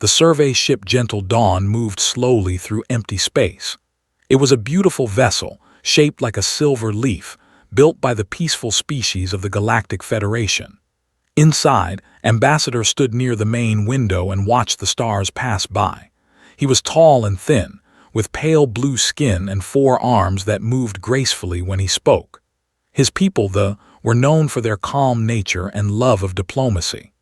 The survey ship Gentle Dawn moved slowly through empty space. It was a beautiful vessel, shaped like a silver leaf, built by the peaceful species of the Galactic Federation. Inside, Ambassador stood near the main window and watched the stars pass by. He was tall and thin, with pale blue skin and 4 arms that moved gracefully when he spoke. His people, were known for their calm nature and love of diplomacy.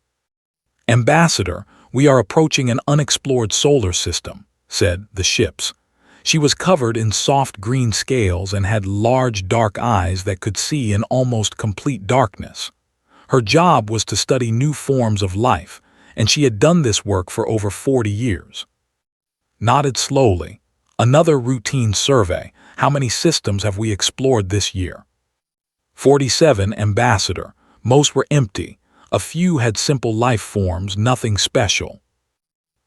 "Ambassador, we are approaching an unexplored solar system," said the ships. She was covered in soft green scales and had large dark eyes that could see in almost complete darkness. Her job was to study new forms of life, and she had done this work for over 40 years. Nodded slowly. "Another routine survey. How many systems have we explored this year?" 47, Ambassador. Most were empty. A few had simple life forms, nothing special.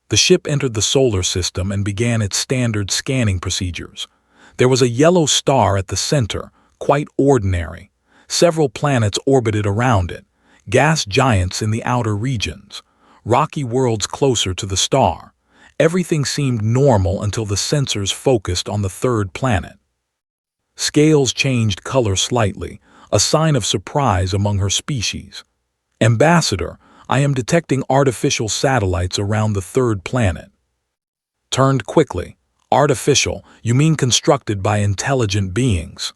The ship entered the solar system and began its standard scanning procedures. There was a yellow star at the center, quite ordinary. Several planets orbited around it, gas giants in the outer regions, rocky worlds closer to the star. Everything seemed normal until the sensors focused on the third planet. Scales changed color slightly, a sign of surprise among her species. "Ambassador, I am detecting artificial satellites around the third planet." Turned quickly. "Artificial, you mean constructed by intelligent beings?"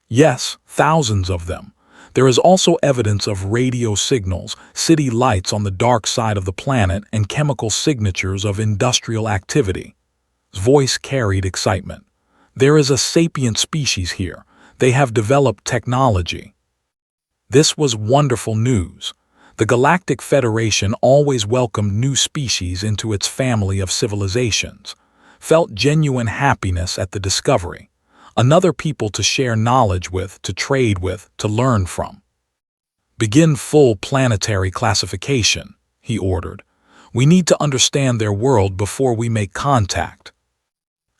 "Yes, thousands of them. There is also evidence of radio signals, city lights on the dark side of the planet, and chemical signatures of industrial activity." His voice carried excitement. "There is a sapient species here. They have developed technology." This was wonderful news. The Galactic Federation always welcomed new species into its family of civilizations, felt genuine happiness at the discovery. Another people to share knowledge with, to trade with, to learn from. "Begin full planetary classification," he ordered. "We need to understand their world before we make contact."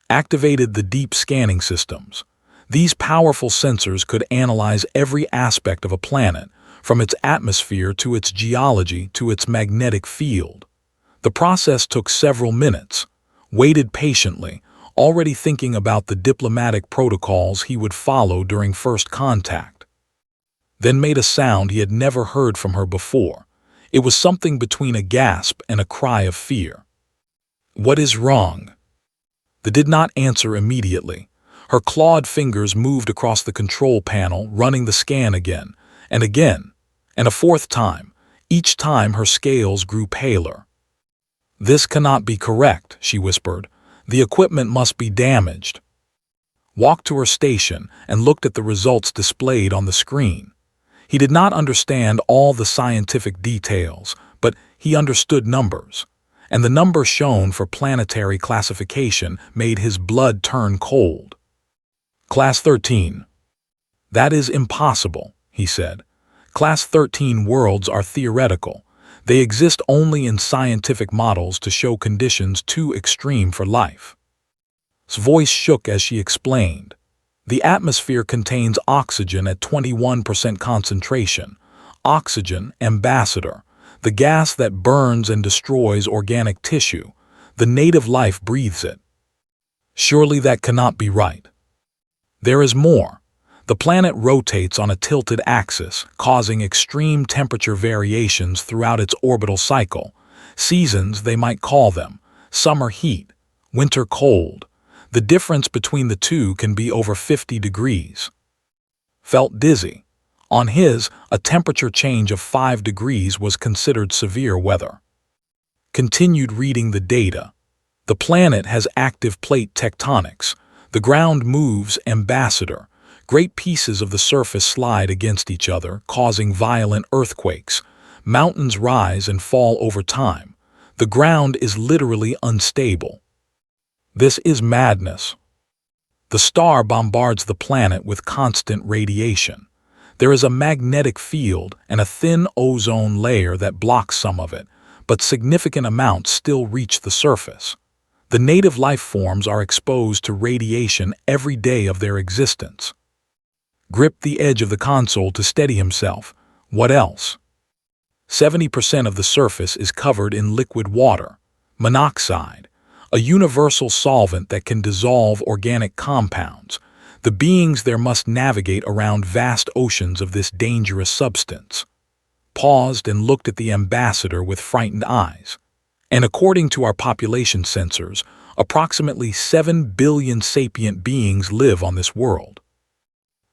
Activated the deep scanning systems. These powerful sensors could analyze every aspect of a planet, from its atmosphere to its geology to its magnetic field. The process took several minutes. Waited patiently, already thinking about the diplomatic protocols he would follow during first contact. Then made a sound he had never heard from her before. It was something between a gasp and a cry of fear. "What is wrong?" They did not answer immediately. Her clawed fingers moved across the control panel, running the scan again, and a fourth time. Each time her scales grew paler. "This cannot be correct," she whispered. "The equipment must be damaged." Walked to her station and looked at the results displayed on the screen. He did not understand all the scientific details, but he understood numbers. And the number shown for planetary classification made his blood turn cold. "Class 13. "That is impossible," he said. "Class 13 worlds are theoretical. They exist only in scientific models to show conditions too extreme for life." His voice shook as she explained. "The atmosphere contains oxygen at 21% concentration. Oxygen, Ambassador, the gas that burns and destroys organic tissue. The native life breathes it." "Surely that cannot be right." "There is more. The planet rotates on a tilted axis, causing extreme temperature variations throughout its orbital cycle. Seasons, they might call them. Summer heat, winter cold. The difference between the two can be over 50 degrees. Felt dizzy. On his, a temperature change of 5 degrees was considered severe weather. Continued reading the data. The planet has active plate tectonics. The ground moves, Ambassador. Great pieces of the surface slide against each other, causing violent earthquakes. Mountains rise and fall over time. The ground is literally unstable. This is madness. The star bombards the planet with constant radiation. There is a magnetic field and a thin ozone layer that blocks some of it, but significant amounts still reach the surface. The native life forms are exposed to radiation every day of their existence." Gripped the edge of the console to steady himself. "What else?" 70% of the surface is covered in liquid water. monoxide, a universal solvent that can dissolve organic compounds. The beings there must navigate around vast oceans of this dangerous substance. Paused and looked at the ambassador with frightened eyes. And according to our population sensors, approximately 7 billion sapient beings live on this world.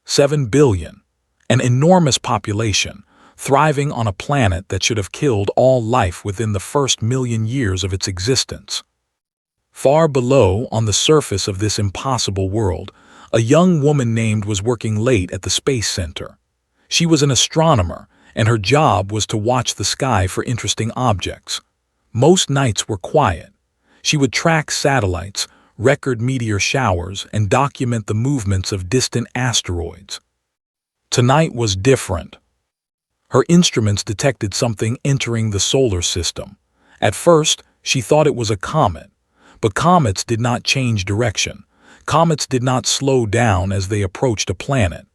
7 billion. An enormous population, thriving on a planet that should have killed all life within the first million years of its existence. Far below, on the surface of this impossible world, a young woman named was working late at the Space Center. She was an astronomer, and her job was to watch the sky for interesting objects. Most nights were quiet. She would track satellites, record meteor showers, and document the movements of distant asteroids. Tonight was different. Her instruments detected something entering the solar system. At first, she thought it was a comet. But comets did not change direction. Comets did not slow down as they approached a planet.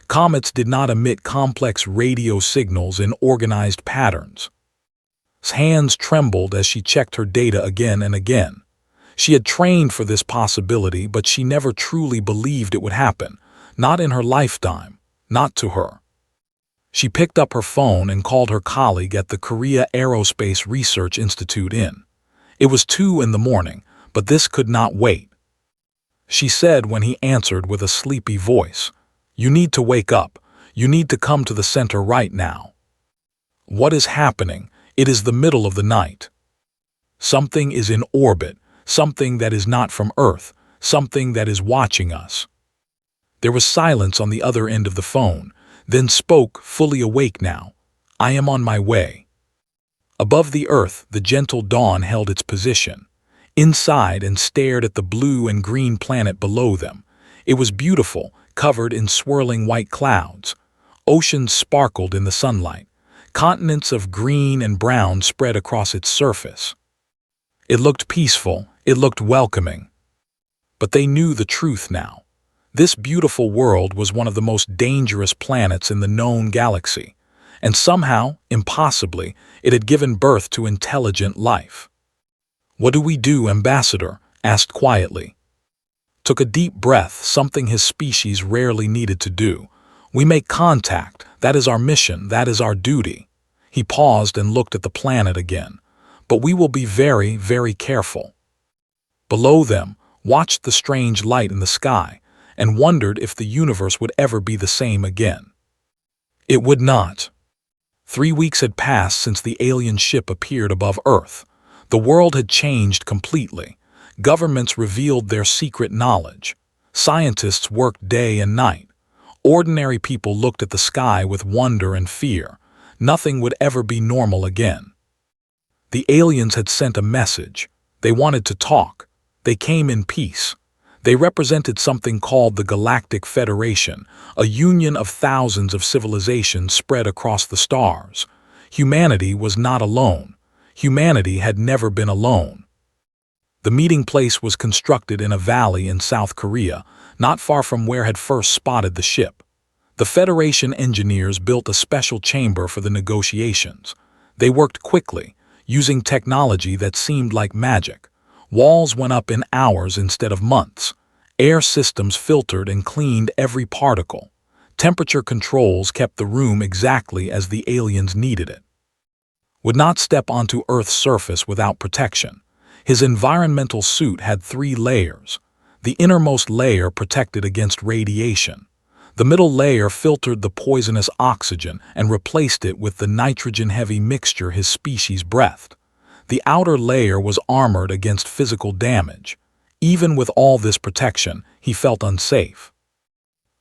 Comets did not emit complex radio signals in organized patterns. Hands trembled as she checked her data again and again. She had trained for this possibility, but she never truly believed it would happen. Not in her lifetime. Not to her. She picked up her phone and called her colleague at the Korea Aerospace Research Institute in. It was 2 in the morning, but this could not wait. She said when he answered with a sleepy voice, "You need to wake up. You need to come to the center right now." What is happening? It is the middle of the night. Something is in orbit, something that is not from Earth, something that is watching us. There was silence on the other end of the phone, then spoke, fully awake now. "I am on my way." Above the Earth, the gentle dawn held its position. Inside and stared at the blue and green planet below them. It was beautiful, covered in swirling white clouds. Oceans sparkled in the sunlight. Continents of green and brown spread across its surface. It looked peaceful, it looked welcoming. But they knew the truth now. This beautiful world was one of the most dangerous planets in the known galaxy, and somehow, impossibly, it had given birth to intelligent life. "What do we do, Ambassador?" asked quietly. Took a deep breath, something his species rarely needed to do. "We make contact. That is our mission. That is our duty." He paused and looked at the planet again. "But we will be very, very careful." Below them, watched the strange light in the sky, and wondered if the universe would ever be the same again. It would not. 3 weeks had passed since the alien ship appeared above Earth. The world had changed completely. Governments revealed their secret knowledge. Scientists worked day and night. Ordinary people looked at the sky with wonder and fear. Nothing would ever be normal again. The aliens had sent a message. They wanted to talk. They came in peace. They represented something called the Galactic Federation, a union of thousands of civilizations spread across the stars. Humanity was not alone. Humanity had never been alone. The meeting place was constructed in a valley in South Korea, not far from where had first spotted the ship. The Federation engineers built a special chamber for the negotiations. They worked quickly, using technology that seemed like magic. Walls went up in hours instead of months. Air systems filtered and cleaned every particle. Temperature controls kept the room exactly as the aliens needed it. Would not step onto Earth's surface without protection. His environmental suit had 3 layers. The innermost layer protected against radiation. The middle layer filtered the poisonous oxygen and replaced it with the nitrogen-heavy mixture his species breathed. The outer layer was armored against physical damage. Even with all this protection, he felt unsafe.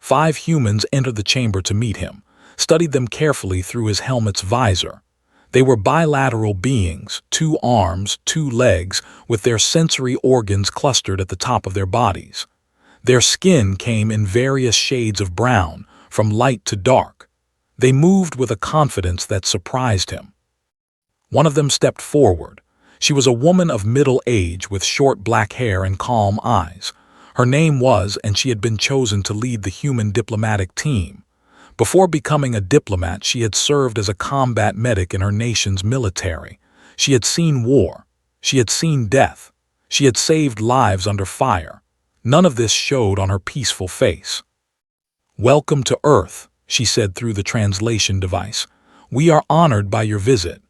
5 humans entered the chamber to meet him, studied them carefully through his helmet's visor. They were bilateral beings, 2 arms, 2 legs, with their sensory organs clustered at the top of their bodies. Their skin came in various shades of brown, from light to dark. They moved with a confidence that surprised him. One of them stepped forward. She was a woman of middle age with short black hair and calm eyes. Her name was, and she had been chosen to lead the human diplomatic team. Before becoming a diplomat, she had served as a combat medic in her nation's military. She had seen war. She had seen death. She had saved lives under fire. None of this showed on her peaceful face. "Welcome to Earth," she said through the translation device. "We are honored by your visit."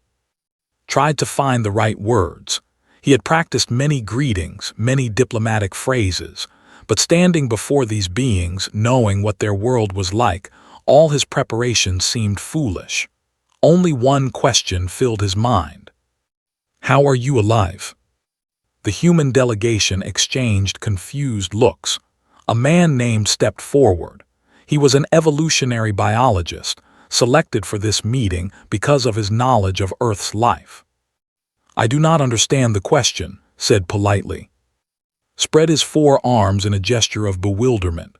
Tried to find the right words. He had practiced many greetings, many diplomatic phrases, but standing before these beings, knowing what their world was like, all his preparations seemed foolish. Only one question filled his mind. "How are you alive?" The human delegation exchanged confused looks. A man named stepped forward. He was an evolutionary biologist, selected for this meeting because of his knowledge of Earth's life. "I do not understand the question," said politely. Spread his forearms in a gesture of bewilderment.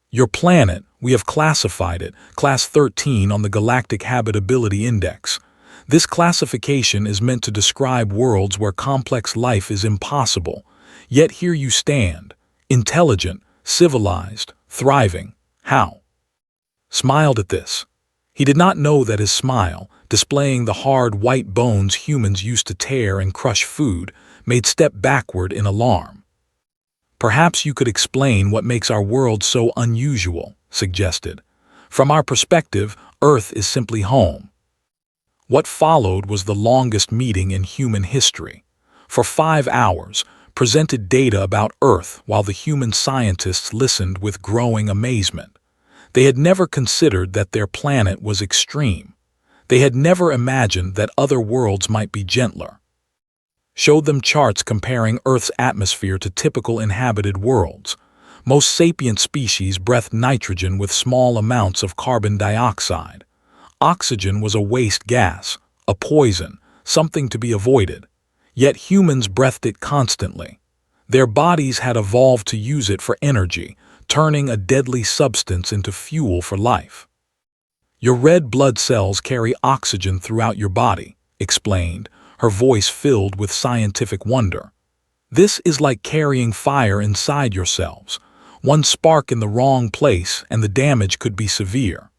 "Your planet, we have classified it, Class 13 on the Galactic Habitability Index. This classification is meant to describe worlds where complex life is impossible. Yet here you stand, intelligent, civilized, thriving. How?" Smiled at this. He did not know that his smile, displaying the hard white bones humans used to tear and crush food, made step backward in alarm. "Perhaps you could explain what makes our world so unusual," suggested. "From our perspective, Earth is simply home." What followed was the longest meeting in human history. For 5 hours, presented data about Earth while the human scientists listened with growing amazement. They had never considered that their planet was extreme. They had never imagined that other worlds might be gentler. Showed them charts comparing Earth's atmosphere to typical inhabited worlds. Most sapient species breathed nitrogen with small amounts of carbon dioxide. Oxygen was a waste gas, a poison, something to be avoided. Yet humans breathed it constantly. Their bodies had evolved to use it for energy, turning a deadly substance into fuel for life. "Your red blood cells carry oxygen throughout your body," explained, her voice filled with scientific wonder. "This is like carrying fire inside yourselves. One spark in the wrong place and the damage could be severe."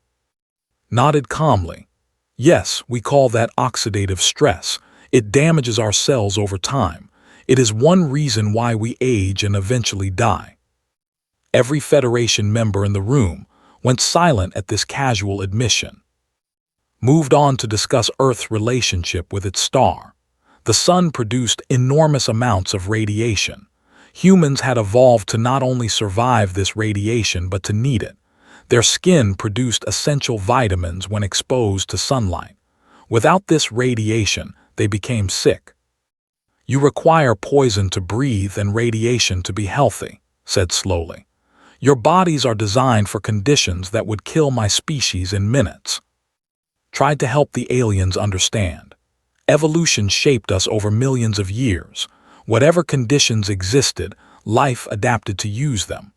Nodded calmly. "Yes, we call that oxidative stress. It damages our cells over time. It is one reason why we age and eventually die." Every Federation member in the room went silent at this casual admission. Moved on to discuss Earth's relationship with its star. The sun produced enormous amounts of radiation. Humans had evolved to not only survive this radiation but to need it. Their skin produced essential vitamins when exposed to sunlight. Without this radiation, they became sick. "You require poison to breathe and radiation to be healthy," said slowly. "Your bodies are designed for conditions that would kill my species in minutes." Tried to help the aliens understand. Evolution shaped us over millions of years. Whatever conditions existed, life adapted to use them.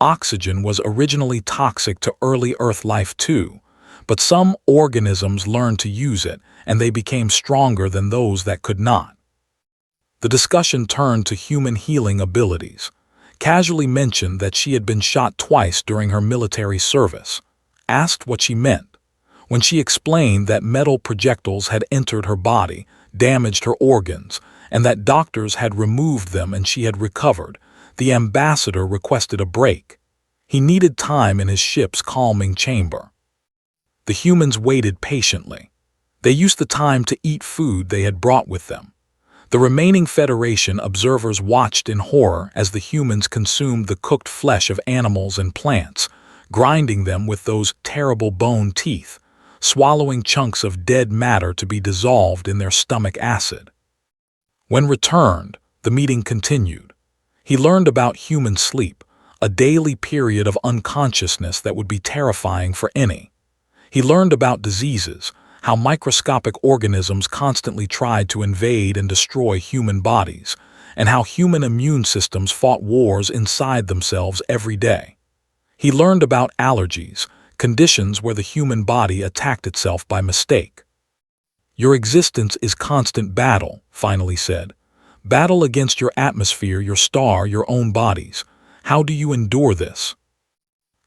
Oxygen was originally toxic to early Earth life too, but some organisms learned to use it, and they became stronger than those that could not. The discussion turned to human healing abilities. Casually mentioned that she had been shot twice during her military service. Asked what she meant. When she explained that metal projectiles had entered her body, damaged her organs, and that doctors had removed them and she had recovered, the ambassador requested a break. He needed time in his ship's calming chamber. The humans waited patiently. They used the time to eat food they had brought with them. The remaining Federation observers watched in horror as the humans consumed the cooked flesh of animals and plants, grinding them with those terrible bone teeth, swallowing chunks of dead matter to be dissolved in their stomach acid. When returned, the meeting continued. He learned about human sleep, a daily period of unconsciousness that would be terrifying for any. He learned about diseases, how microscopic organisms constantly tried to invade and destroy human bodies, and how human immune systems fought wars inside themselves every day. He learned about allergies, conditions where the human body attacked itself by mistake. "Your existence is constant battle," finally said. "Battle against your atmosphere, your star, your own bodies. How do you endure this?"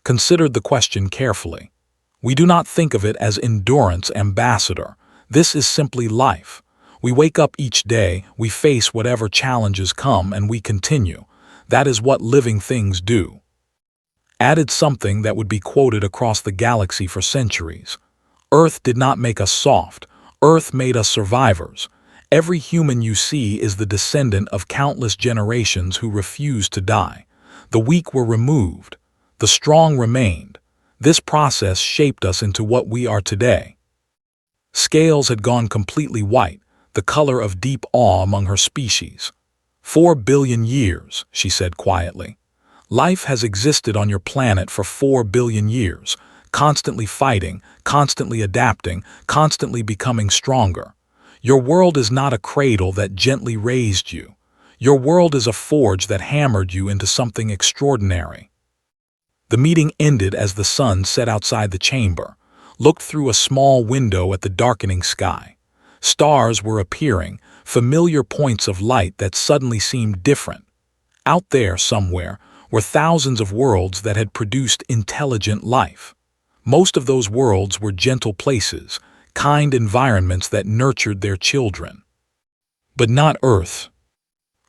Considered the question carefully. "We do not think of it as endurance, ambassador. This is simply life. We wake up each day, we face whatever challenges come, and we continue. That is what living things do. Added something that would be quoted across the galaxy for centuries. Earth did not make us soft. Earth made us survivors. Every human you see is the descendant of countless generations who refused to die. The weak were removed. The strong remained. This process shaped us into what we are today. Scales had gone completely white, the color of deep awe among her species. 4 billion years, she said quietly. Life has existed on your planet for 4 billion years, constantly fighting, constantly adapting, constantly becoming stronger. Your world is not a cradle that gently raised you. Your world is a forge that hammered you into something extraordinary. The meeting ended as the sun set outside the chamber, looked through a small window at the darkening sky. Stars were appearing, familiar points of light that suddenly seemed different. Out there, somewhere, were thousands of worlds that had produced intelligent life. Most of those worlds were gentle places, kind environments that nurtured their children. But not Earth.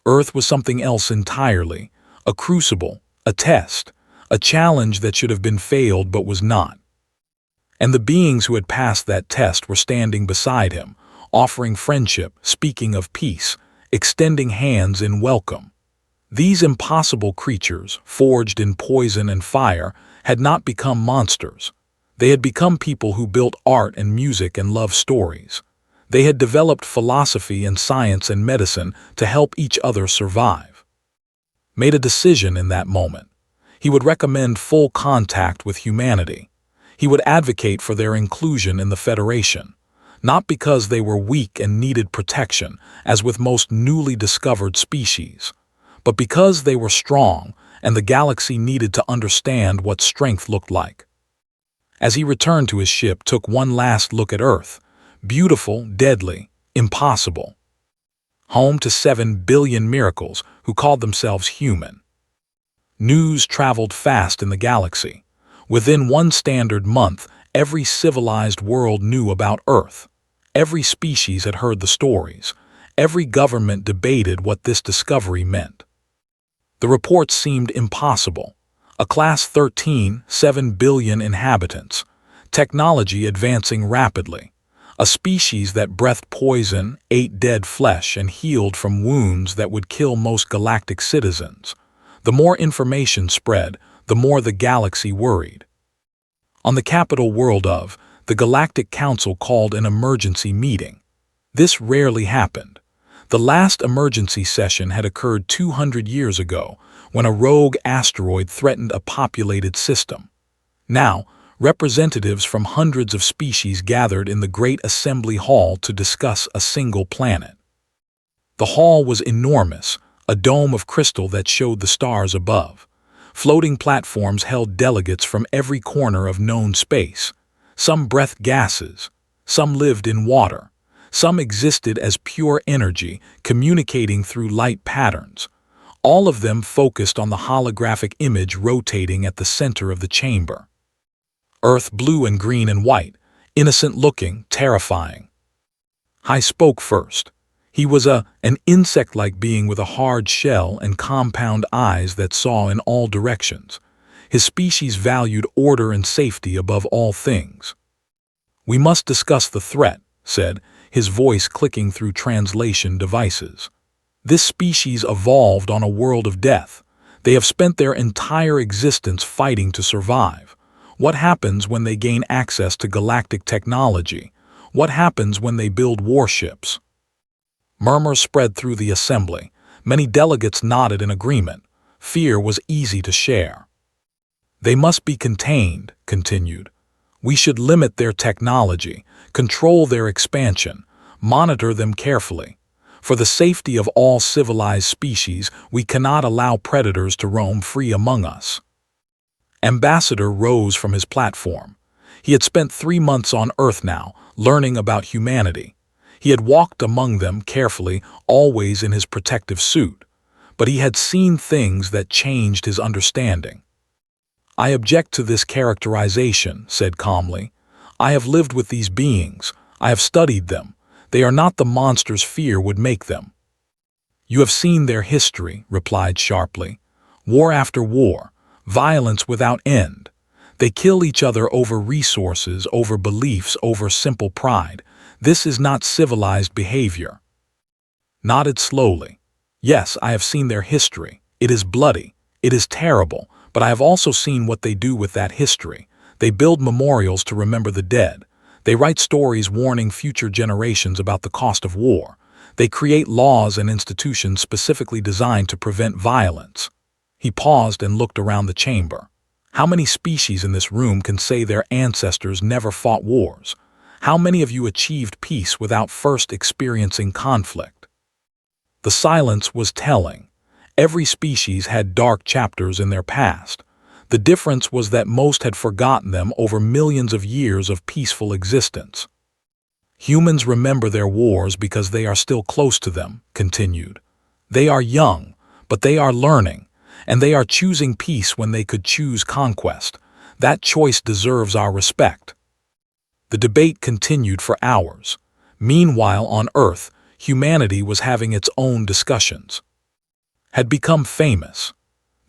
Earth was something else entirely, a crucible, a test, a challenge that should have been failed but was not. And the beings who had passed that test were standing beside him, offering friendship, speaking of peace, extending hands in welcome. These impossible creatures, forged in poison and fire, had not become monsters. They had become people who built art and music and love stories. They had developed philosophy and science and medicine to help each other survive. Made a decision in that moment. He would recommend full contact with humanity. He would advocate for their inclusion in the Federation, not because they were weak and needed protection, as with most newly discovered species, but because they were strong and the galaxy needed to understand what strength looked like. As he returned to his ship, took one last look at Earth, beautiful, deadly, impossible. Home to 7 billion miracles who called themselves human. News traveled fast in the galaxy. Within one standard month, every civilized world knew about Earth. Every species had heard the stories. Every government debated what this discovery meant. The reports seemed impossible. A Class 13, 7 billion inhabitants. Technology advancing rapidly. A species that breathed poison, ate dead flesh, and healed from wounds that would kill most galactic citizens. The more information spread, the more the galaxy worried. On the capital world of, the Galactic Council called an emergency meeting. This rarely happened. The last emergency session had occurred 200 years ago, when a rogue asteroid threatened a populated system. Now, representatives from hundreds of species gathered in the Great Assembly Hall to discuss a single planet. The hall was enormous, a dome of crystal that showed the stars above. Floating platforms held delegates from every corner of known space. Some breathed gases, some lived in water, some existed as pure energy, communicating through light patterns. All of them focused on the holographic image rotating at the center of the chamber. Earth blue and green and white, innocent-looking, terrifying. I spoke first. He was an insect-like being with a hard shell and compound eyes that saw in all directions. His species valued order and safety above all things. "We must discuss the threat," said, his voice clicking through translation devices. "This species evolved on a world of death. They have spent their entire existence fighting to survive. What happens when they gain access to galactic technology? What happens when they build warships?" Murmurs spread through the assembly. Many delegates nodded in agreement. Fear was easy to share. "They must be contained," continued. "We should limit their technology, control their expansion, monitor them carefully. For the safety of all civilized species, we cannot allow predators to roam free among us." Ambassador rose from his platform. He had spent 3 months on Earth now, learning about humanity. He had walked among them carefully, always in his protective suit. But he had seen things that changed his understanding. "I object to this characterization," said calmly. "I have lived with these beings. I have studied them. They are not the monsters fear would make them. You have seen their history, replied sharply. War after war, violence without end. They kill each other over resources, over beliefs, over simple pride. This is not civilized behavior. Nodded slowly. Yes, I have seen their history. It is bloody. It is terrible. But I have also seen what they do with that history. They build memorials to remember the dead. They write stories warning future generations about the cost of war. They create laws and institutions specifically designed to prevent violence. He paused and looked around the chamber. How many species in this room can say their ancestors never fought wars? How many of you achieved peace without first experiencing conflict? The silence was telling. Every species had dark chapters in their past. The difference was that most had forgotten them over millions of years of peaceful existence. Humans remember their wars because they are still close to them, continued. They are young, but they are learning, and they are choosing peace when they could choose conquest. That choice deserves our respect. The debate continued for hours. Meanwhile, on Earth, humanity was having its own discussions. Had become famous.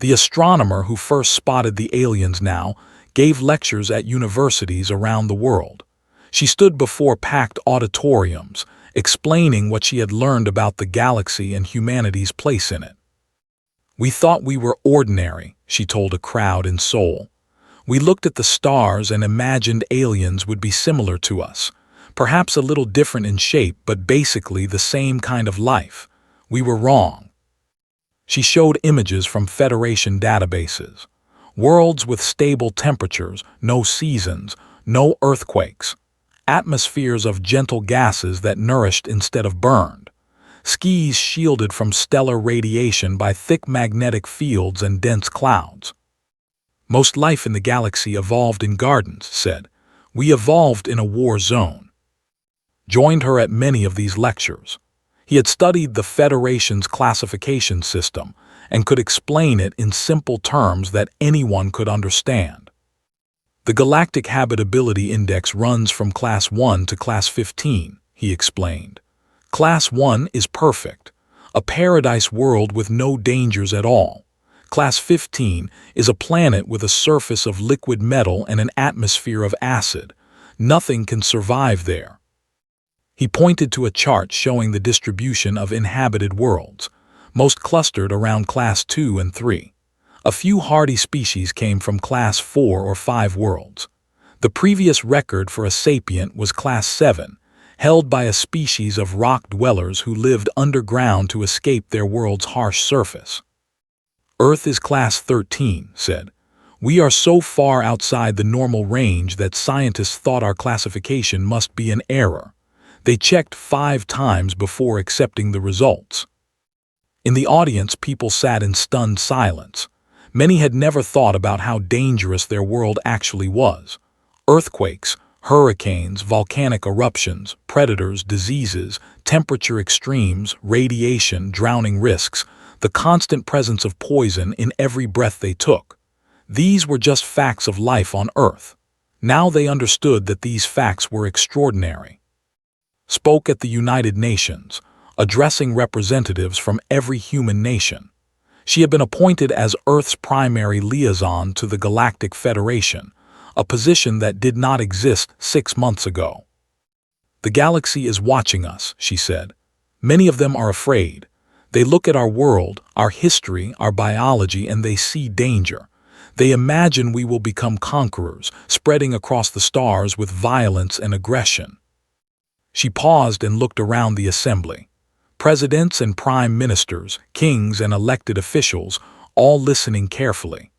The astronomer who first spotted the aliens now gave lectures at universities around the world. She stood before packed auditoriums, explaining what she had learned about the galaxy and humanity's place in it. We thought we were ordinary, she told a crowd in Seoul. We looked at the stars and imagined aliens would be similar to us, perhaps a little different in shape, but basically the same kind of life. We were wrong. She showed images from Federation databases. Worlds with stable temperatures, no seasons, no earthquakes. Atmospheres of gentle gases that nourished instead of burned. Skies shielded from stellar radiation by thick magnetic fields and dense clouds. Most life in the galaxy evolved in gardens, said. We evolved in a war zone. Joined her at many of these lectures. He had studied the Federation's classification system and could explain it in simple terms that anyone could understand. The Galactic Habitability Index runs from Class 1 to Class 15, he explained. Class 1 is perfect, a paradise world with no dangers at all. Class 15 is a planet with a surface of liquid metal and an atmosphere of acid. Nothing can survive there. He pointed to a chart showing the distribution of inhabited worlds, most clustered around Class 2 and 3. A few hardy species came from Class 4 or 5 worlds. The previous record for a sapient was Class 7, held by a species of rock dwellers who lived underground to escape their world's harsh surface. Earth is Class 13, said. We are so far outside the normal range that scientists thought our classification must be an error. They checked 5 times before accepting the results. In the audience, people sat in stunned silence. Many had never thought about how dangerous their world actually was. Earthquakes, hurricanes, volcanic eruptions, predators, diseases, temperature extremes, radiation, drowning risks, the constant presence of poison in every breath they took. These were just facts of life on Earth. Now they understood that these facts were extraordinary. Spoke at the United Nations, addressing representatives from every human nation. She had been appointed as Earth's primary liaison to the Galactic Federation, a position that did not exist 6 months ago. The galaxy is watching us, she said. Many of them are afraid. They look at our world, our history, our biology, and they see danger. They imagine we will become conquerors, spreading across the stars with violence and aggression. She paused and looked around the assembly. Presidents and prime ministers, kings and elected officials, all listening carefully.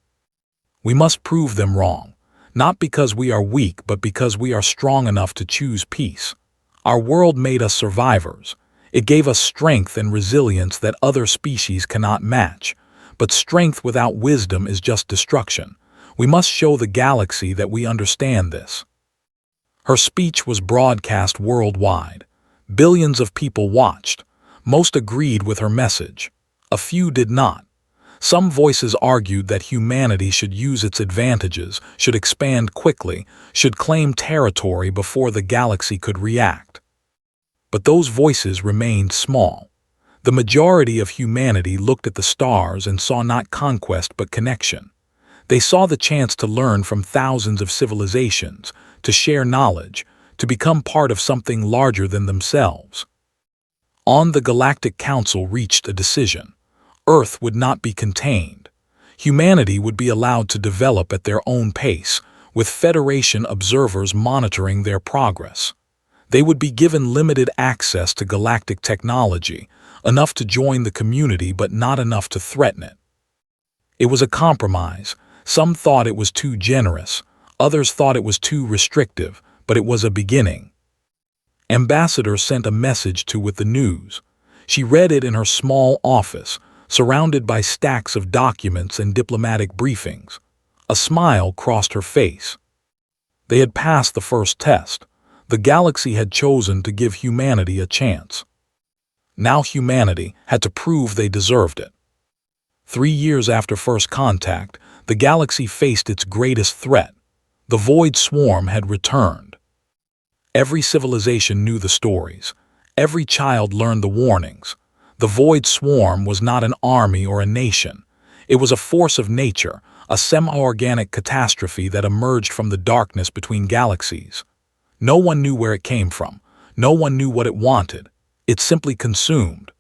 We must prove them wrong, not because we are weak, but because we are strong enough to choose peace. Our world made us survivors. It gave us strength and resilience that other species cannot match. But strength without wisdom is just destruction. We must show the galaxy that we understand this. Her speech was broadcast worldwide. Billions of people watched. Most agreed with her message. A few did not. Some voices argued that humanity should use its advantages, should expand quickly, should claim territory before the galaxy could react. but those voices remained small. The majority of humanity looked at the stars and saw not conquest but connection. They saw the chance to learn from thousands of civilizations, to share knowledge, to become part of something larger than themselves. The Galactic Council reached a decision. Earth would not be contained. Humanity would be allowed to develop at their own pace, with Federation observers monitoring their progress. They would be given limited access to galactic technology, enough to join the community but not enough to threaten it. It was a compromise. Some thought it was too generous, others thought it was too restrictive, but it was a beginning. Ambassador sent a message with the news. She read it in her small office, surrounded by stacks of documents and diplomatic briefings. A smile crossed her face. They had passed the first test. The galaxy had chosen to give humanity a chance. Now humanity had to prove they deserved it. 3 years after first contact, the galaxy faced its greatest threat. The Void Swarm had returned. Every civilization knew the stories. Every child learned the warnings. The Void Swarm was not an army or a nation. It was a force of nature, a semi-organic catastrophe that emerged from the darkness between galaxies. No one knew where it came from. No one knew what it wanted. It simply consumed.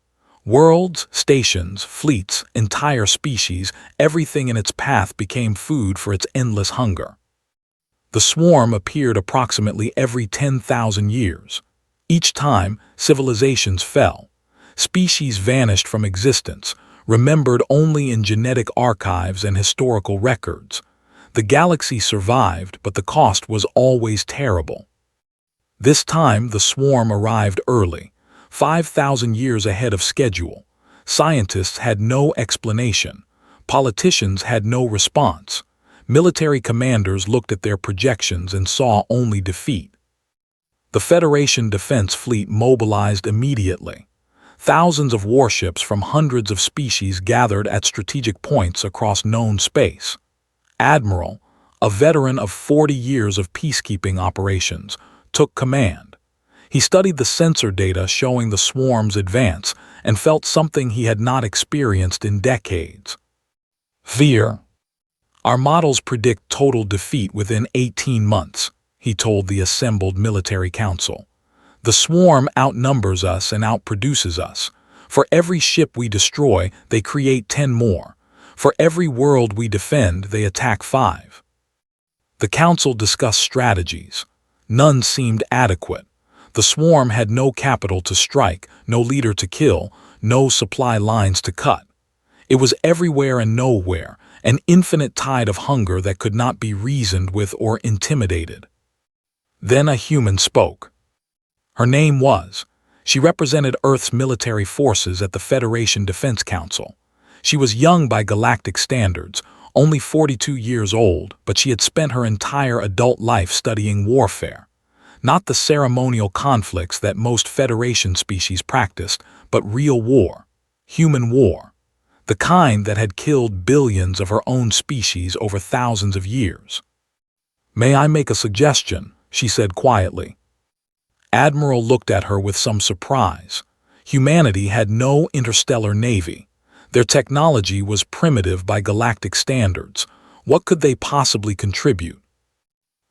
Worlds, stations, fleets, entire species, everything in its path became food for its endless hunger. The swarm appeared approximately every 10,000 years. Each time, civilizations fell. Species vanished from existence, remembered only in genetic archives and historical records. The galaxy survived, but the cost was always terrible. This time, the swarm arrived early, 5,000 years ahead of schedule. Scientists had no explanation. Politicians had no response. Military commanders looked at their projections and saw only defeat. The Federation Defense Fleet mobilized immediately. Thousands of warships from hundreds of species gathered at strategic points across known space. Admiral, a veteran of 40 years of peacekeeping operations, took command. He studied the sensor data showing the swarm's advance and felt something he had not experienced in decades. Fear. Our models predict total defeat within 18 months, he told the assembled military council. The swarm outnumbers us and outproduces us. For every ship we destroy, they create 10 more. For every world we defend, they attack 5. The council discussed strategies. None seemed adequate. The swarm had no capital to strike, no leader to kill, no supply lines to cut. It was everywhere and nowhere, an infinite tide of hunger that could not be reasoned with or intimidated. Then a human spoke. Her name was. She represented Earth's military forces at the Federation Defense Council. She was young by galactic standards, only 42 years old, but she had spent her entire adult life studying warfare. Not the ceremonial conflicts that most Federation species practiced, but real war. Human war. The kind that had killed billions of her own species over thousands of years. "May I make a suggestion?" she said quietly. Admiral looked at her with some surprise. Humanity had no interstellar navy. Their technology was primitive by galactic standards. What could they possibly contribute?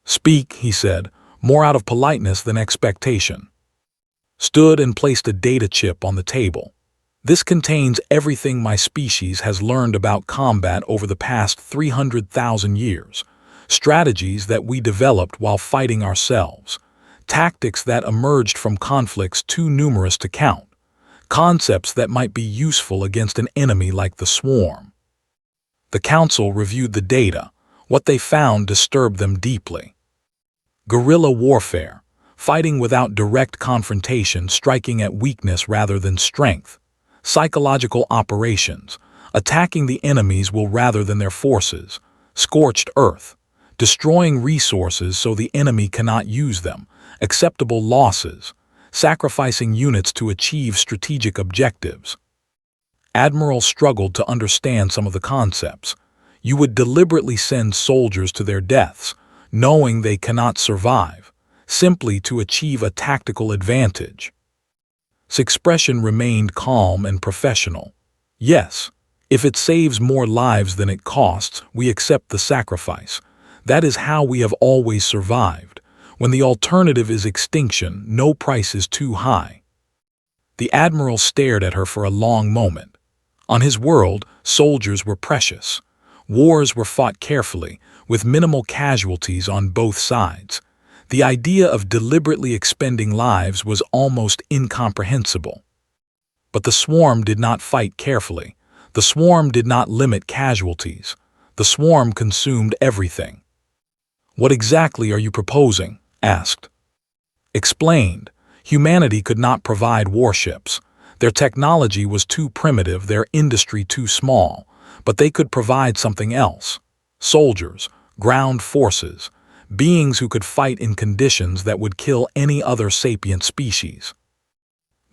"Speak," he said, more out of politeness than expectation. Stood and placed a data chip on the table. "This contains everything my species has learned about combat over the past 300,000 years. Strategies that we developed while fighting ourselves. Tactics that emerged from conflicts too numerous to count. Concepts that might be useful against an enemy like the swarm." The council reviewed the data. What they found disturbed them deeply. Guerrilla warfare, fighting without direct confrontation, striking at weakness rather than strength. Psychological operations, attacking the enemy's will rather than their forces. Scorched earth, destroying resources so the enemy cannot use them. Acceptable losses, sacrificing units to achieve strategic objectives. Admiral struggled to understand some of the concepts. You would deliberately send soldiers to their deaths, knowing they cannot survive, simply to achieve a tactical advantage. His expression remained calm and professional. Yes, if it saves more lives than it costs, we accept the sacrifice. That is how we have always survived. When the alternative is extinction, no price is too high. The Admiral stared at her for a long moment. On his world, soldiers were precious. Wars were fought carefully, with minimal casualties on both sides. The idea of deliberately expending lives was almost incomprehensible. But the Swarm did not fight carefully. The Swarm did not limit casualties. The Swarm consumed everything. "What exactly are you proposing?" asked. Explained. Humanity could not provide warships. Their technology was too primitive, their industry too small, but they could provide something else. Soldiers, ground forces, beings who could fight in conditions that would kill any other sapient species.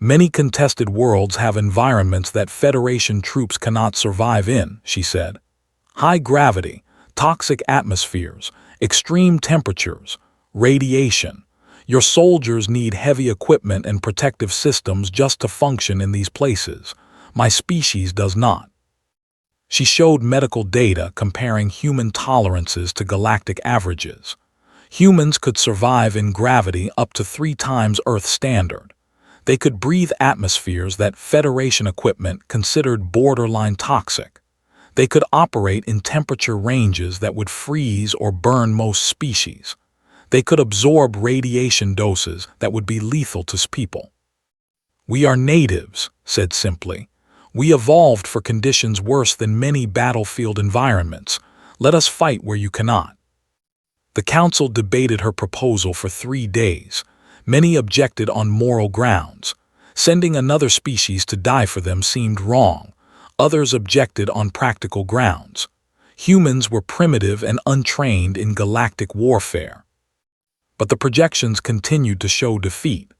"Many contested worlds have environments that Federation troops cannot survive in," she said. "High gravity, toxic atmospheres, extreme temperatures, radiation. Your soldiers need heavy equipment and protective systems just to function in these places. My species does not." She showed medical data comparing human tolerances to galactic averages. Humans could survive in gravity up to 3 times Earth standard. They could breathe atmospheres that Federation equipment considered borderline toxic. They could operate in temperature ranges that would freeze or burn most species. They could absorb radiation doses that would be lethal to people. "We are natives," said simply. "We evolved for conditions worse than many battlefield environments. Let us fight where you cannot." The Council debated her proposal for 3 days. Many objected on moral grounds. Sending another species to die for them seemed wrong. Others objected on practical grounds. Humans were primitive and untrained in galactic warfare. But the projections continued to show defeat,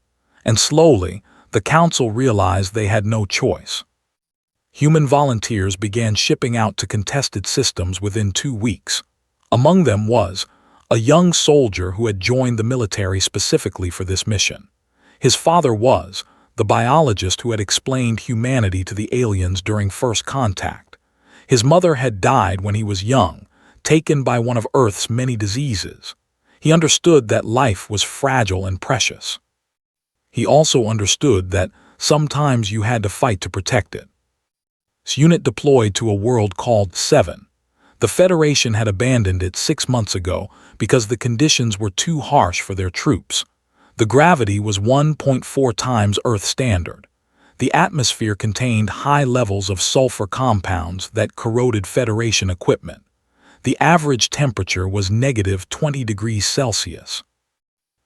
and slowly, the Council realized they had no choice. Human volunteers began shipping out to contested systems within 2 weeks. Among them was a young soldier who had joined the military specifically for this mission. His father was the biologist who had explained humanity to the aliens during first contact. His mother had died when he was young, taken by one of Earth's many diseases. He understood that life was fragile and precious. He also understood that sometimes you had to fight to protect it. His unit deployed to a world called 7. The Federation had abandoned it 6 months ago because the conditions were too harsh for their troops. The gravity was 1.4 times Earth standard. The atmosphere contained high levels of sulfur compounds that corroded Federation equipment. The average temperature was -20 degrees Celsius.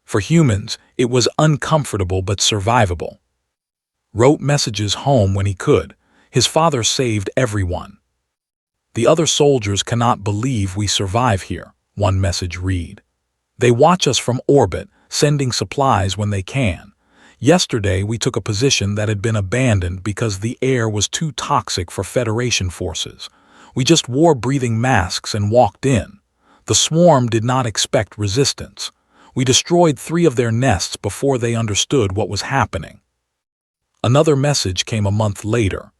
For humans, it was uncomfortable but survivable. Wrote messages home when he could. His father saved everyone. "The other soldiers cannot believe we survive here," one message read. "They watch us from orbit, sending supplies when they can. Yesterday we took a position that had been abandoned because the air was too toxic for Federation forces. We just wore breathing masks and walked in. The Swarm did not expect resistance. We destroyed 3 of their nests before they understood what was happening." Another message came a month later.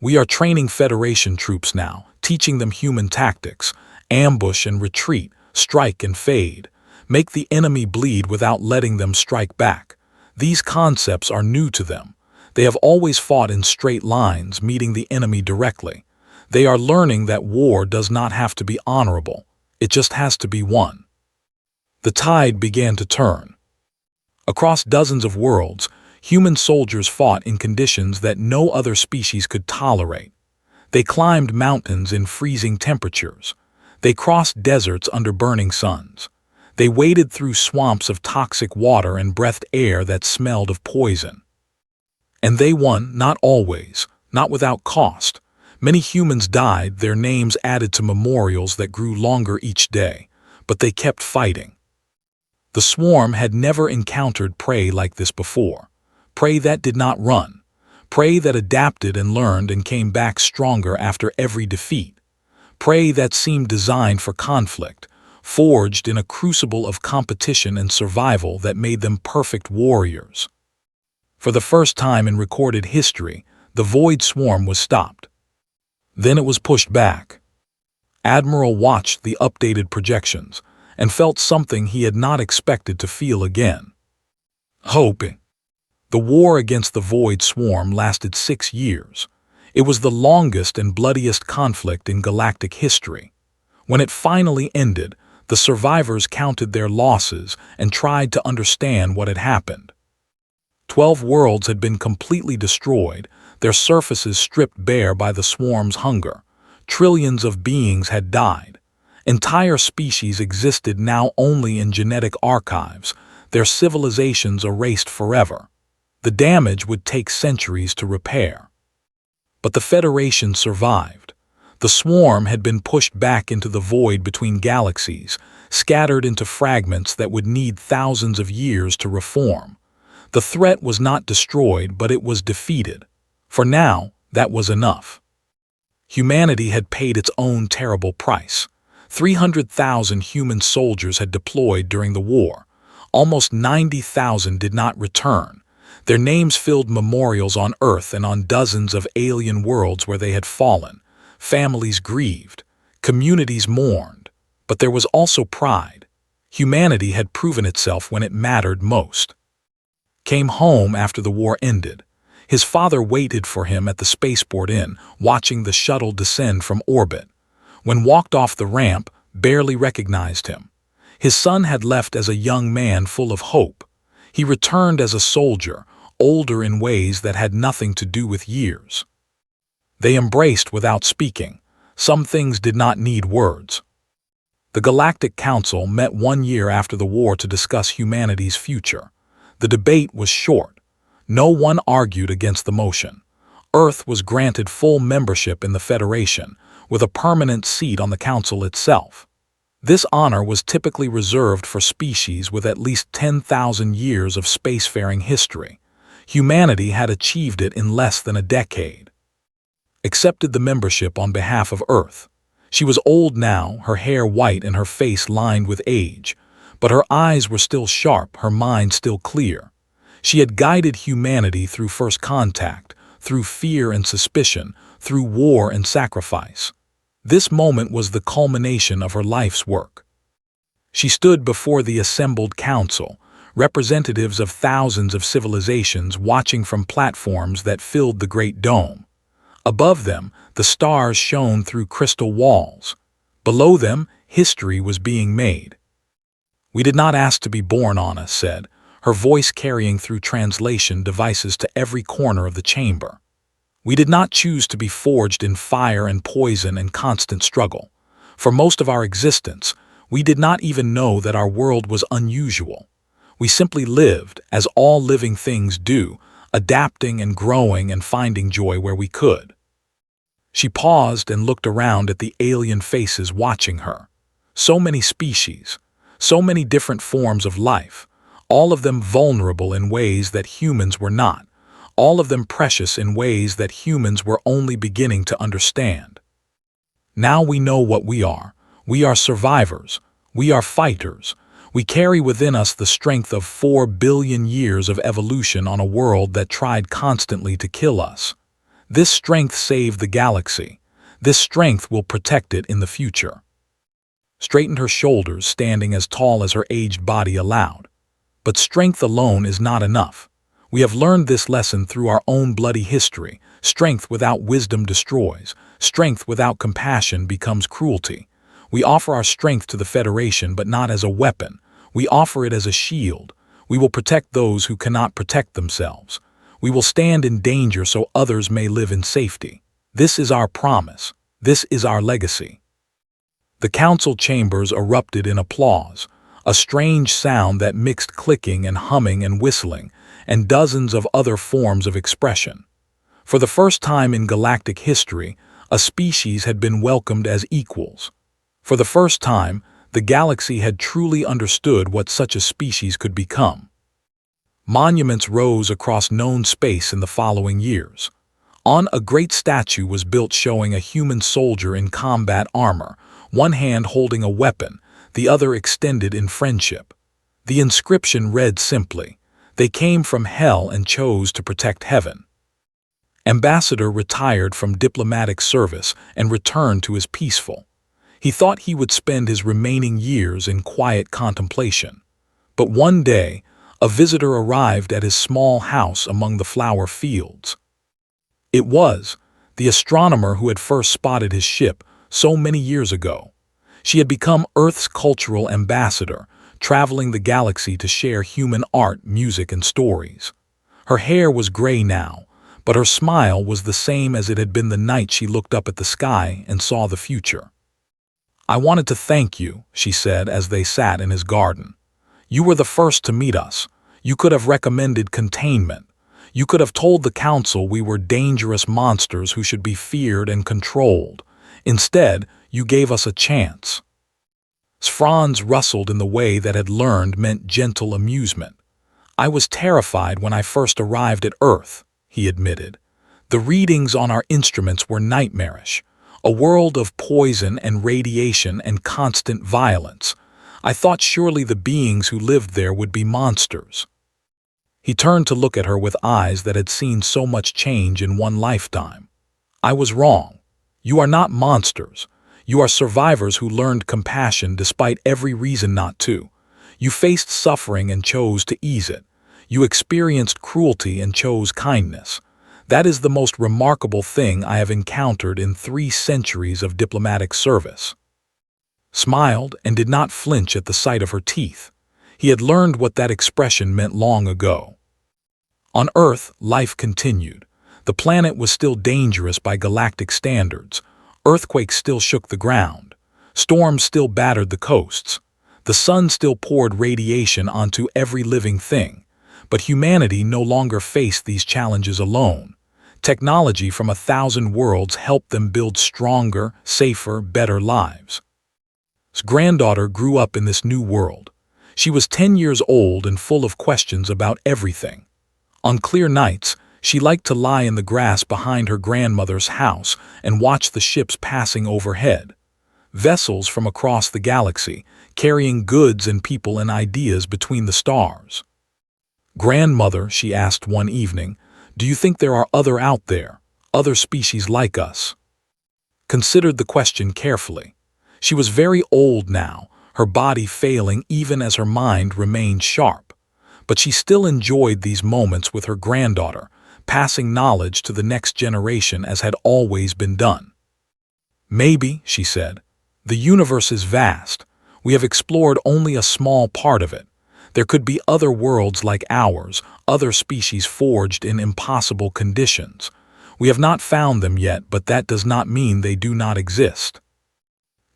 "We are training Federation troops now, teaching them human tactics, ambush and retreat, strike and fade. Make the enemy bleed without letting them strike back. These concepts are new to them. They have always fought in straight lines, meeting the enemy directly. They are learning that war does not have to be honorable. It just has to be won." The tide began to turn. Across dozens of worlds, human soldiers fought in conditions that no other species could tolerate. They climbed mountains in freezing temperatures. They crossed deserts under burning suns. They waded through swamps of toxic water and breathed air that smelled of poison. And they won, not always, not without cost. Many humans died, their names added to memorials that grew longer each day, but they kept fighting. The Swarm had never encountered prey like this before. Prey that did not run. Prey that adapted and learned and came back stronger after every defeat. Prey that seemed designed for conflict, forged in a crucible of competition and survival that made them perfect warriors. For the first time in recorded history, the void swarm was stopped. Then it was pushed back. Admiral watched the updated projections and felt something he had not expected to feel again. Hoping. The war against the void swarm lasted 6 years. It was the longest and bloodiest conflict in galactic history. When it finally ended, the survivors counted their losses and tried to understand what had happened. 12 worlds had been completely destroyed, their surfaces stripped bare by the swarm's hunger. Trillions of beings had died. Entire species existed now only in genetic archives, their civilizations erased forever. The damage would take centuries to repair. But the Federation survived. The swarm had been pushed back into the void between galaxies, scattered into fragments that would need thousands of years to reform. The threat was not destroyed, but it was defeated. For now, that was enough. Humanity had paid its own terrible price. 300,000 human soldiers had deployed during the war. Almost 90,000 did not return. Their names filled memorials on Earth and on dozens of alien worlds where they had fallen. Families grieved. Communities mourned. But there was also pride. Humanity had proven itself when it mattered most. Came home after the war ended. His father waited for him at the spaceport inn, watching the shuttle descend from orbit. When walked off the ramp, barely recognized him. His son had left as a young man full of hope. He returned as a soldier, older in ways that had nothing to do with years. They embraced without speaking. Some things did not need words. The Galactic Council met 1 year after the war to discuss humanity's future. The debate was short. No one argued against the motion. Earth was granted full membership in the Federation, with a permanent seat on the Council itself. This honor was typically reserved for species with at least 10,000 years of spacefaring history. Humanity had achieved it in less than a decade. Accepted the membership on behalf of Earth. She was old now, her hair white and her face lined with age. But her eyes were still sharp, her mind still clear. She had guided humanity through first contact, through fear and suspicion, through war and sacrifice. This moment was the culmination of her life's work. She stood before the assembled council, representatives of thousands of civilizations watching from platforms that filled the Great Dome. Above them, the stars shone through crystal walls. Below them, history was being made. "We did not ask to be born," Anna said, her voice carrying through translation devices to every corner of the chamber. "We did not choose to be forged in fire and poison and constant struggle. For most of our existence, we did not even know that our world was unusual. We simply lived, as all living things do, adapting and growing and finding joy where we could." She paused and looked around at the alien faces watching her. So many species, so many different forms of life, all of them vulnerable in ways that humans were not, all of them precious in ways that humans were only beginning to understand. "Now we know what we are. We are survivors. We are fighters. We carry within us the strength of 4 billion years of evolution on a world that tried constantly to kill us. This strength saved the galaxy. This strength will protect it in the future." Straightened her shoulders, standing as tall as her aged body allowed. But strength alone is not enough. We have learned this lesson through our own bloody history. Strength without wisdom destroys. Strength without compassion becomes cruelty. We offer our strength to the Federation, but not as a weapon. We offer it as a shield. We will protect those who cannot protect themselves. We will stand in danger so others may live in safety. This is our promise. This is our legacy. The council chambers erupted in applause, a strange sound that mixed clicking and humming and whistling, and dozens of other forms of expression. For the first time in galactic history, a species had been welcomed as equals. For the first time, the galaxy had truly understood what such a species could become. Monuments rose across known space in the following years. On a great statue was built showing a human soldier in combat armor, one hand holding a weapon, the other extended in friendship. The inscription read simply, They came from hell and chose to protect heaven. Ambassador retired from diplomatic service and returned to his peaceful. He thought he would spend his remaining years in quiet contemplation. But one day, a visitor arrived at his small house among the flower fields. It was the astronomer who had first spotted his ship so many years ago. She had become Earth's cultural ambassador, traveling the galaxy to share human art, music, and stories. Her hair was gray now, but her smile was the same as it had been the night she looked up at the sky and saw the future. "I wanted to thank you," she said as they sat in his garden. "You were the first to meet us. You could have recommended containment. You could have told the council we were dangerous monsters who should be feared and controlled. Instead, you gave us a chance." Franz rustled in the way that had learned meant gentle amusement. "I was terrified when I first arrived at Earth," he admitted. "The readings on our instruments were nightmarish. A world of poison and radiation and constant violence. I thought surely the beings who lived there would be monsters." He turned to look at her with eyes that had seen so much change in one lifetime. "I was wrong. You are not monsters. You are survivors who learned compassion despite every reason not to. You faced suffering and chose to ease it. You experienced cruelty and chose kindness. That is the most remarkable thing I have encountered in 3 centuries of diplomatic service." Smiled and did not flinch at the sight of her teeth. He had learned what that expression meant long ago. On Earth, life continued. The planet was still dangerous by galactic standards. Earthquakes still shook the ground. Storms still battered the coasts. The sun still poured radiation onto every living thing. But humanity no longer faced these challenges alone. Technology from 1,000 worlds helped them build stronger, safer, better lives. His granddaughter grew up in this new world. She was 10 years old and full of questions about everything. On clear nights, she liked to lie in the grass behind her grandmother's house and watch the ships passing overhead. Vessels from across the galaxy, carrying goods and people and ideas between the stars. "Grandmother," she asked one evening, "do you think there are other out there, other species like us?" Considered the question carefully. She was very old now, her body failing even as her mind remained sharp. But she still enjoyed these moments with her granddaughter, passing knowledge to the next generation as had always been done. "Maybe," she said. "The universe is vast. We have explored only a small part of it. There could be other worlds like ours, other species forged in impossible conditions. We have not found them yet, but that does not mean they do not exist."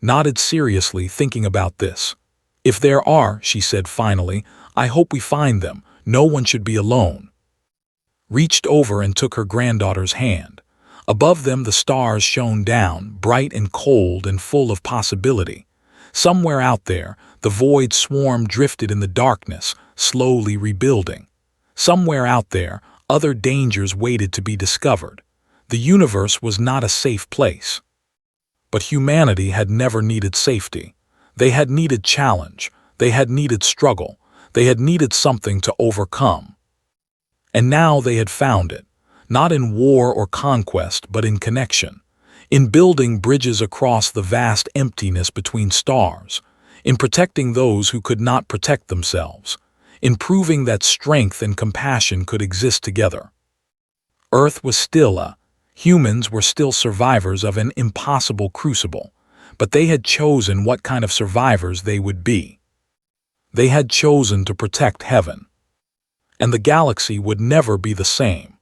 Nodded seriously, thinking about this. "If there are," she said finally, "I hope we find them. No one should be alone." Reached over and took her granddaughter's hand. Above them the stars shone down, bright and cold and full of possibility. Somewhere out there, the void swarm drifted in the darkness, slowly rebuilding. Somewhere out there, other dangers waited to be discovered. The universe was not a safe place. But humanity had never needed safety. They had needed challenge. They had needed struggle. They had needed something to overcome. And now they had found it, not in war or conquest, but in connection, in building bridges across the vast emptiness between stars, in protecting those who could not protect themselves, in proving that strength and compassion could exist together. Earth was still humans were still survivors of an impossible crucible, but they had chosen what kind of survivors they would be. They had chosen to protect heaven. And the galaxy would never be the same.